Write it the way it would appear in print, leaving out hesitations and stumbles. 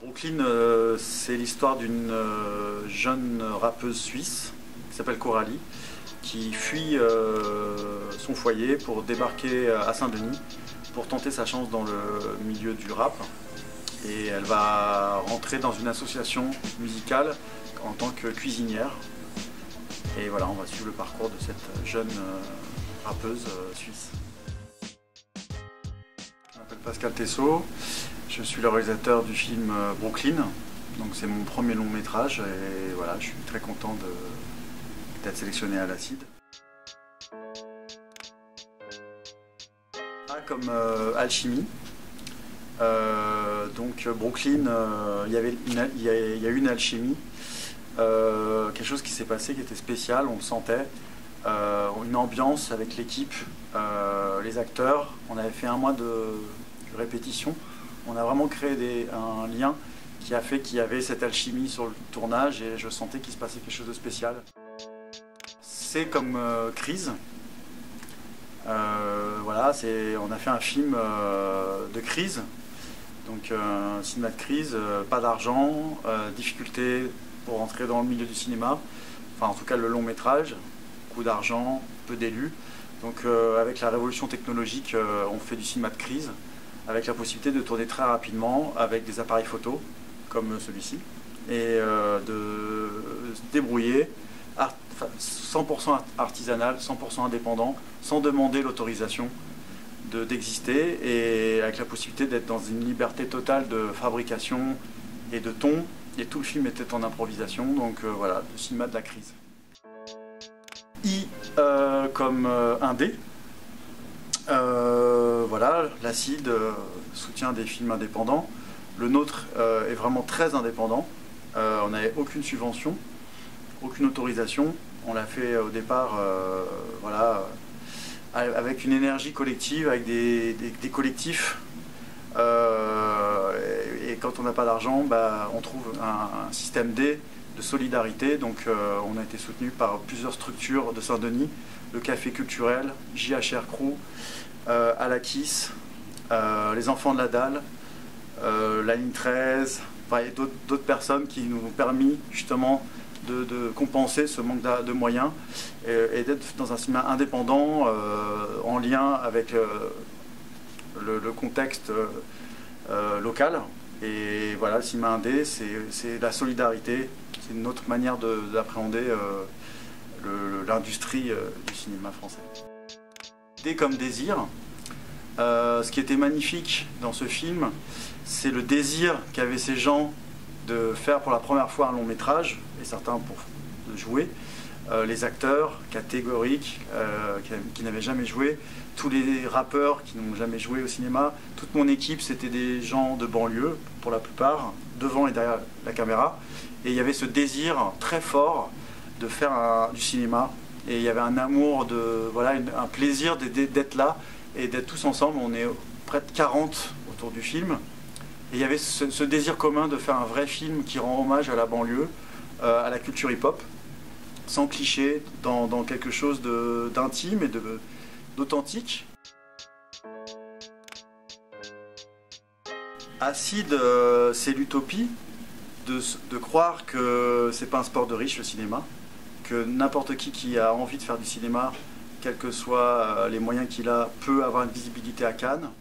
Brooklyn, c'est l'histoire d'une jeune rappeuse suisse qui s'appelle Coralie, qui fuit son foyer pour débarquer à Saint-Denis pour tenter sa chance dans le milieu du rap. Et elle va rentrer dans une association musicale en tant que cuisinière. Et voilà, on va suivre le parcours de cette jeune rappeuse suisse. Je m'appelle Pascal Tessot, je suis le réalisateur du film Brooklyn. Donc c'est mon premier long métrage et voilà, je suis très content d'être sélectionné à l'Acide. Comme alchimie. Donc Brooklyn, il y a eu une alchimie, quelque chose qui s'est passé qui était spécial, on le sentait, une ambiance avec l'équipe, les acteurs. On avait fait un mois de répétition, on a vraiment créé un lien qui a fait qu'il y avait cette alchimie sur le tournage et je sentais qu'il se passait quelque chose de spécial. C'est comme Crise. Voilà, on a fait un film de crise, donc un cinéma de crise, pas d'argent, difficulté pour entrer dans le milieu du cinéma, enfin en tout cas le long métrage, beaucoup d'argent, peu d'élus. Donc avec la révolution technologique, on fait du cinéma de crise, avec la possibilité de tourner très rapidement avec des appareils photo, comme celui-ci, et de se débrouiller. 100% artisanal, 100% indépendant, sans demander l'autorisation d'exister et avec la possibilité d'être dans une liberté totale de fabrication et de ton. Et tout le film était en improvisation, donc voilà, le cinéma de la crise. I comme indé. Voilà, l'Acide soutient des films indépendants. Le nôtre est vraiment très indépendant. On n'avait aucune subvention. Aucune autorisation, on l'a fait au départ voilà, avec une énergie collective, avec des collectifs. Et quand on n'a pas d'argent, bah, on trouve un système D de solidarité. Donc on a été soutenu par plusieurs structures de Saint-Denis, le Café Culturel, JHR Crew, Alakis, les Enfants de la Dalle, la Ligne 13, enfin, et d'autres personnes qui nous ont permis justement de compenser ce manque de moyens et d'être dans un cinéma indépendant en lien avec le contexte local. Et voilà, le cinéma indé, c'est la solidarité, c'est une autre manière d'appréhender l'industrie du cinéma français. Idée comme désir, ce qui était magnifique dans ce film, c'est le désir qu'avaient ces gens de faire pour la première fois un long métrage, et certains de jouer, les acteurs catégoriques qui n'avaient jamais joué, tous les rappeurs qui n'ont jamais joué au cinéma, toute mon équipe c'était des gens de banlieue pour la plupart, devant et derrière la caméra, et il y avait ce désir très fort de faire du cinéma, et il y avait un amour, voilà, un plaisir d'être là et d'être tous ensemble. On est près de 40 autour du film. Et il y avait ce désir commun de faire un vrai film qui rend hommage à la banlieue, à la culture hip-hop, sans cliché, dans quelque chose d'intime et d'authentique. Acide, c'est l'utopie de croire que c'est pas un sport de riche le cinéma, que n'importe qui a envie de faire du cinéma, quels que soient les moyens qu'il a, peut avoir une visibilité à Cannes.